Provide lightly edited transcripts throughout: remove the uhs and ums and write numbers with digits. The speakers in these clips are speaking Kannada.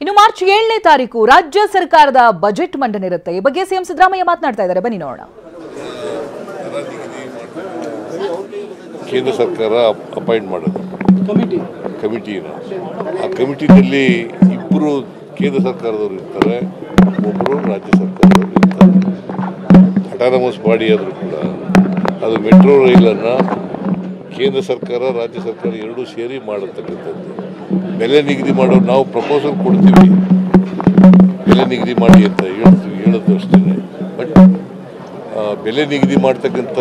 ಇನ್ನು ಮಾರ್ಚ್ 7ನೇ ತಾರೀಕು ರಾಜ್ಯ ಸರ್ಕಾರದ ಬಜೆಟ್ ಮಂಡನೆ ಇರುತ್ತೆ. ಈ ಬಗ್ಗೆ ಸಿಎಂ ಸಿದ್ದರಾಮಯ್ಯ ಮಾತನಾಡ್ತಾ ಇದ್ದಾರೆ, ಬನ್ನಿ ನೋಡೋಣ. ಕೇಂದ್ರ ಸರ್ಕಾರ ಅಪಾಯಿಂಟ್ ಮಾಡೋದು ಕಮಿಟಿನ, ಆ ಕಮಿಟಿನಲ್ಲಿ ಇಬ್ಬರು ಕೇಂದ್ರ ಸರ್ಕಾರದವರು ಇರ್ತಾರೆ, ಒಬ್ಬರು ರಾಜ್ಯ ಸರ್ಕಾರದವರು ಇರ್ತಾರೆ. ಅಟಾನಮಸ್ ಬಾಡಿ ಆದರೂ ಕೂಡ ಅದು ಮೆಟ್ರೋ ರೈಲನ್ನು ಕೇಂದ್ರ ಸರ್ಕಾರ ರಾಜ್ಯ ಸರ್ಕಾರ ಎರಡೂ ಸೇರಿ ಮಾಡತಕ್ಕಂಥದ್ದು. ಬೆಲೆ ನಿಗದಿ ಮಾಡೋರು ನಾವು ಪ್ರಪೋಸಲ್ ಕೊಡ್ತೀವಿ, ಬೆಲೆ ನಿಗದಿ ಮಾಡಿ ಅಂತ ಹೇಳೋದು ಅಷ್ಟೇ. ಬಟ್ ಬೆಲೆ ನಿಗದಿ ಮಾಡ್ತಕ್ಕಂಥ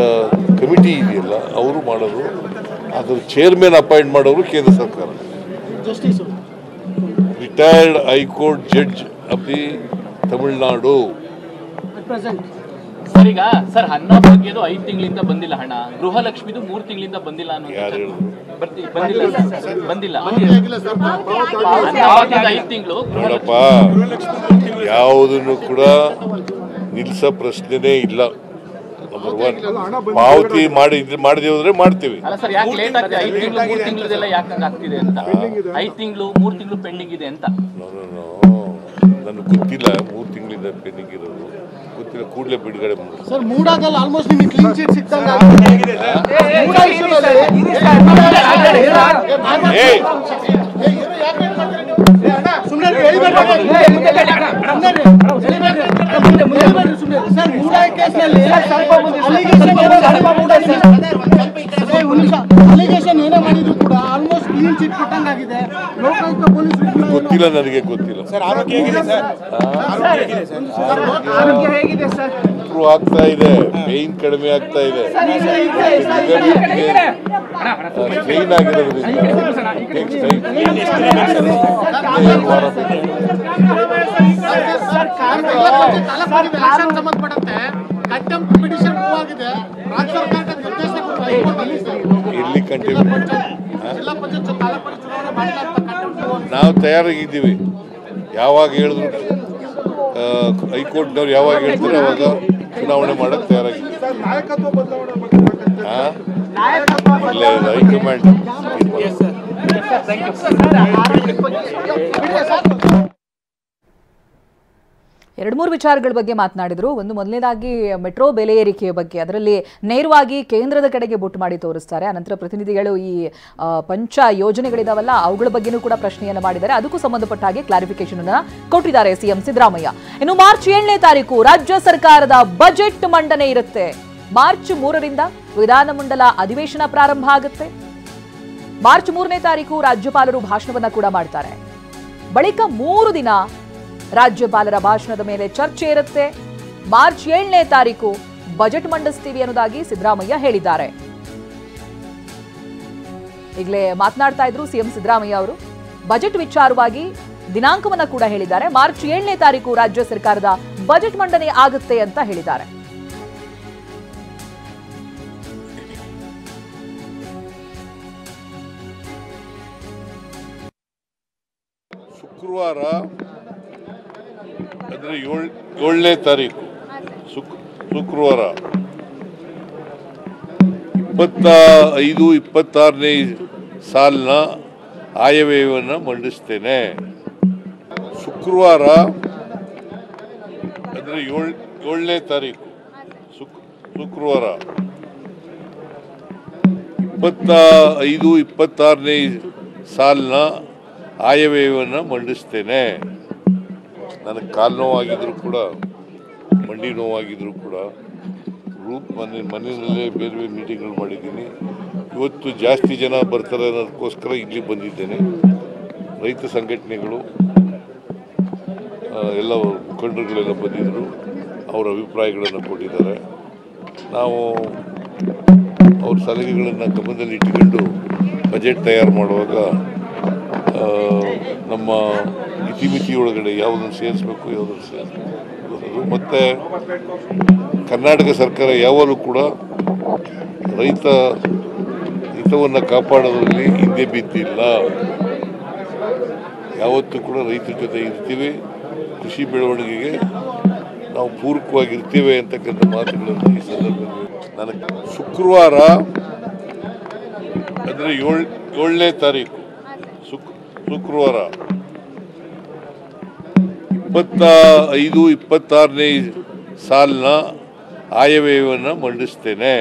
ಕಮಿಟಿ ಇದೆಯಲ್ಲ ಅವರು ಮಾಡೋದು, ಅದ್ರ ಚೇರ್ಮನ್ ಅಪಾಯಿಂಟ್ ಮಾಡೋರು ಕೇಂದ್ರ ಸರ್ಕಾರ. Retired high court judge of the Tamil Nadu. Sir, ಈಗ ಸರ್ ಅನ್ನ ಬಗ್ಗೆದು 5 ತಿಂಗಳಿಂದ ಬಂದಿಲ್ಲ ಹಣ, ಗೃಹಲಕ್ಷ್ಮಿದು 3 ತಿಂಗಳಿಂದ ಬಂದಿಲ್ಲ ಅನ್ನೋ ಯಾರು ಹೇಳಿದ್ರು? ಬಂದಿಲ್ಲ. 5 ತಿಂಗಳು ನೋಡಪ್ಪ, ಯಾವುದನ್ನು ಕೂಡ ನಿಲ್ಸೋ ಪ್ರಶ್ನೆನೇ ಇಲ್ಲ. ನಂಬರ್ 1 ಪಾವತಿ ಮಾಡದೆ ಹೋದ್ರೆ ಮಾಡ್ತೀವಿ. ಅಲ್ಲ ಸರ್, ಯಾಕೆ ಲೇಟ್ ಆಗ್ತದೆ? 5 ತಿಂಗಳು 3 ತಿಂಗಳದೆಲ್ಲ ಯಾಕೆ ಆಗ್ತಿದೆ ಅಂತ? 5 ತಿಂಗಳು 3 ತಿಂಗಳು ಪೆಂಡಿಂಗ್ ಇದೆ ಅಂತ ನನಗೆ ಗೊತ್ತಿಲ್ಲ. 3 ತಿಂಗಳಿಂದ ಪೆಂಡಿಂಗ್ ಇರೋದು ಗೊತ್ತಿಲ್ಲ, ಕೂಡಲೇ ಬಿಡುಗಡೆ ಮಾಡಿ. ಸರ್, ಮೂಡಾದಲ್ಲಿ ಆಲ್ಮೋಸ್ಟ್ ನಿಮಗೆ ಕ್ಲೀನ್ ಚಿಟ್ ಸಿಕ್ತಂಗ ಅಲಿಗೇಷನ್ ಏನೇ ಮಾಡಿದ್ರು ಕೂಡ ಆಲ್ಮೋಸ್ಟ್ ಕ್ಲೀನ್ ಚಿಟ್ ಕೊಟ್ಟಂಗಾಗಿದೆ. ಲೋಕಾಯುಕ್ತ ಪೊಲೀಸರು ಗೊತ್ತಿಲ್ಲ, ನನಗೆ ಗೊತ್ತಿಲ್ಲ. ಸರ್, ಆರೋಗ್ಯ ಹೇಗಿದೆ ಸರ್? ಆರೋಗ್ಯ ಹೇಗಿದೆ ಸರ್? ಇಂಪ್ರೂವ್ ಆಗ್ತಾ ಇದೆ, ಪೇಯ್ನ್ ಕಡಿಮೆ ಆಗ್ತಾ ಇದೆ. ಕ್ಲೀನ್ ಆಗಿರೋದ್ರಿಂದ ಸಂಬಂಧಪಟ್ಟಂತೆ ಇಲ್ಲಿ ಕಂಟಿನ್ಯೂ ನಾವು ತಯಾರಾಗಿದ್ದೀವಿ. ಯಾವಾಗ ಹೇಳಿದ್ರು ಹೈಕೋರ್ಟ್ನವ್ರು ಯಾವಾಗ ಹೇಳ್ತಾರೆ ಅವಾಗ ಚುನಾವಣೆ ಮಾಡಕ್ಕೆ ತಯಾರಾಗಿದ್ದೀವಿ. ಇಲ್ಲ, ಹೈಕಮಾಂಡ್. 2-3 ವಿಚಾರಗಳ ಬಗ್ಗೆ ಮಾತನಾಡಿದ್ರು. ಒಂದು ಮೊದಲನೇದಾಗಿ ಮೆಟ್ರೋ ಬೆಲೆ ಏರಿಕೆಯ ಬಗ್ಗೆ, ಅದರಲ್ಲಿ ನೇರವಾಗಿ ಕೇಂದ್ರದ ಕಡೆಗೆ ಬೊಟ್ಟು ಮಾಡಿ ತೋರಿಸ್ತಾರೆ. ಅನಂತರ ಪ್ರತಿನಿಧಿಗಳು ಈ ಪಂಚ ಯೋಜನೆಗಳಿದಾವಲ್ಲ ಅವುಗಳ ಬಗ್ಗೆನೂ ಕೂಡ ಪ್ರಶ್ನೆಯನ್ನು ಮಾಡಿದ್ದಾರೆ. ಅದಕ್ಕೂ ಸಂಬಂಧಪಟ್ಟ ಹಾಗೆ ಕ್ಲಾರಿಫಿಕೇಶನ್ ಅನ್ನು ಕೊಟ್ಟಿದ್ದಾರೆ ಸಿಎಂ ಸಿದ್ದರಾಮಯ್ಯ. ಇನ್ನು ಮಾರ್ಚ್ 7ನೇ ತಾರೀಕು ರಾಜ್ಯ ಸರ್ಕಾರದ ಬಜೆಟ್ ಮಂಡನೆ ಇರುತ್ತೆ. ಮಾರ್ಚ್ 3ರಿಂದ ವಿಧಾನಮಂಡಲ ಅಧಿವೇಶನ ಪ್ರಾರಂಭ ಆಗುತ್ತೆ. ಮಾರ್ಚ್ 3ನೇ ತಾರೀಕು ರಾಜ್ಯಪಾಲರು ಭಾಷಣವನ್ನ ಕೂಡ ಮಾಡ್ತಾರೆ. ಬಳಿಕ 3 ದಿನ ರಾಜ್ಯಪಾಲರ ಭಾಷಣದ ಮೇಲೆ ಚರ್ಚೆ ಇರುತ್ತೆ. ಮಾರ್ಚ್ 7ನೇ ತಾರೀಕು ಬಜೆಟ್ ಮಂಡಿಸ್ತೀವಿ ಅನ್ನೋದಾಗಿ ಸಿದ್ದರಾಮಯ್ಯ ಹೇಳಿದ್ದಾರೆ. ಈಗಲೇ ಮಾತನಾಡ್ತಾ ಇದ್ರು ಸಿಎಂ ಸಿದ್ದರಾಮಯ್ಯ ಅವರು. ಬಜೆಟ್ ವಿಚಾರವಾಗಿ ದಿನಾಂಕವನ್ನ ಕೂಡ ಹೇಳಿದ್ದಾರೆ. ಮಾರ್ಚ್ 7ನೇ ತಾರೀಕು ರಾಜ್ಯ ಸರ್ಕಾರದ ಬಜೆಟ್ ಮಂಡನೆ ಆಗುತ್ತೆ ಅಂತ ಹೇಳಿದ್ದಾರೆ. ಶುಕ್ರವಾರ ಅಂದರೆ 7ನೇ ತಾರೀಕು ಶುಕ್ರವಾರ 25-26ನೇ ಸಾಲಿನ ಆಯವ್ಯಯವನ್ನು ಮಂಡಿಸ್ತೇನೆ. ಶುಕ್ರವಾರ ಅಂದರೆ 7ನೇ ತಾರೀಕು ಶುಕ್ರವಾರ 25-26ನೇ ಸಾಲಿನ ಆಯವ್ಯಯವನ್ನು ಮಂಡಿಸ್ತೇನೆ. ನನಗೆ ಕಾಲು ನೋವಾಗಿದ್ರು ಕೂಡ, ಮಂಡಿ ನೋವಾಗಿದ್ರು ಕೂಡ ಮನೆಯಲ್ಲೇ ಬೇರೆ ಬೇರೆ ಮೀಟಿಂಗ್ಗಳು ಮಾಡಿದ್ದೀನಿ. ಇವತ್ತು ಜಾಸ್ತಿ ಜನ ಬರ್ತಾರೆ ಅನ್ನೋದಕ್ಕೋಸ್ಕರ ಇಲ್ಲಿ ಬಂದಿದ್ದೇನೆ. ರೈತ ಸಂಘಟನೆಗಳು ಎಲ್ಲ ಮುಖಂಡರುಗಳೆಲ್ಲ ಬಂದಿದ್ದರು, ಅವರ ಅಭಿಪ್ರಾಯಗಳನ್ನು ಕೊಟ್ಟಿದ್ದಾರೆ. ನಾವು ಅವ್ರ ಸಲಹೆಗಳನ್ನು ಗಮನದಲ್ಲಿ ಇಟ್ಟುಕೊಂಡು ಬಜೆಟ್ ತಯಾರು ಮಾಡುವಾಗ ನಮ್ಮ ಇತಿಮಿತಿ ಒಳಗಡೆ ಯಾವುದನ್ನು ಸೇರಿಸಬೇಕು, ಯಾವುದನ್ನು ಸೇರಿಸಬೇಕು. ಮತ್ತು ಕರ್ನಾಟಕ ಸರ್ಕಾರ ಯಾವಾಗಲೂ ಕೂಡ ರೈತ ಹಿತವನ್ನು ಕಾಪಾಡೋದ್ರಲ್ಲಿ ಹಿಂದೆ ಬಿದ್ದಿಲ್ಲ. ಯಾವತ್ತೂ ಕೂಡ ರೈತರ ಜೊತೆ ಇರ್ತೀವಿ, ಕೃಷಿ ಬೆಳವಣಿಗೆಗೆ ನಾವು ಪೂರಕವಾಗಿರ್ತೇವೆ ಅಂತಕ್ಕಂಥ ಮಾತುಗಳನ್ನು ಈ ಸಂದರ್ಭದಲ್ಲಿ ನನಗೆ ಶುಕ್ರವಾರ ಅಂದರೆ 7ನೇ ತಾರೀಕು ಶುಕ್ರವಾರ 25-26ನೇ ಸಾಲಿನ ಆಯವ್ಯಯವನ್ನು ಮಂಡಿಸ್ತೇನೆ.